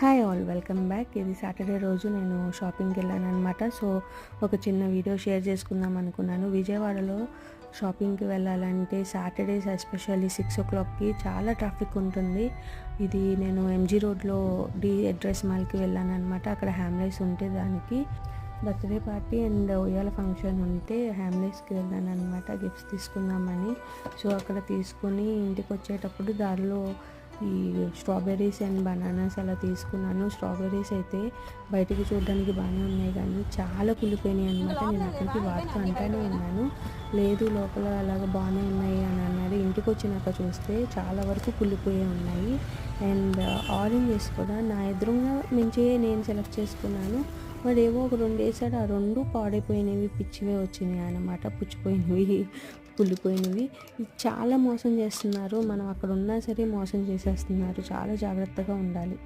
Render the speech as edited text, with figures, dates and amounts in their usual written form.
Hi all, welcome back. ఇది Saturday రోజు నేను షాపింగ్కి వెళ్ళాను అనమాట. సో ఒక చిన్న వీడియో షేర్ చేసుకుందాం అనుకున్నాను. విజయవాడలో షాపింగ్కి వెళ్ళాలంటే సాటర్డేస్ ఎస్పెషల్లీ 6 o'clockకి చాలా ట్రాఫిక్ ఉంటుంది. ఇది నేను ఎంజీ రోడ్లో అడ్రస్ మాల్కి వెళ్ళాను అనమాట. అక్కడ హ్యామ్లైస్ ఉంటే దానికి బర్త్డే పార్టీ అండ్ ఉయ్యాల ఫంక్షన్ ఉంటే హ్యామ్లైస్కి వెళ్ళాను అనమాట గిఫ్ట్స్ తీసుకుందామని. సో అక్కడ తీసుకుని ఇంటికి వచ్చేటప్పుడు దారిలో ఈ స్ట్రాబెర్రీస్ అండ్ బనానాస్ అలా తీసుకున్నాను. స్ట్రాబెర్రీస్ అయితే బయటికి చూడడానికి బాగానే ఉన్నాయి కానీ చాలా కుళ్ళిపోయినాయి అనమాట. నేను అక్కడికి వాటితో అంటానే ఉన్నాను, లేదు లోపల అలాగ బాగానే ఉన్నాయి అని అన్నారు. ఇంటికి వచ్చినాక చూస్తే చాలా వరకు కుళ్ళిపోయే ఉన్నాయి. అండ్ ఆరెంజెస్ కూడా నా ఎదురుగా మంచిగా నేను సెలెక్ట్ చేసుకున్నాను. వాడు ఏవో ఒక 2 వేసాడు, ఆ 2 పాడైపోయినవి, పిచ్చివే వచ్చినాయి అన్నమాట. పుచ్చిపోయినవి, కుళ్ళిపోయినవి. చాలా మోసం చేస్తున్నారు. మనం అక్కడ ఉన్నా సరే మోసం చేసేస్తున్నారు. చాలా జాగ్రత్తగా ఉండాలి.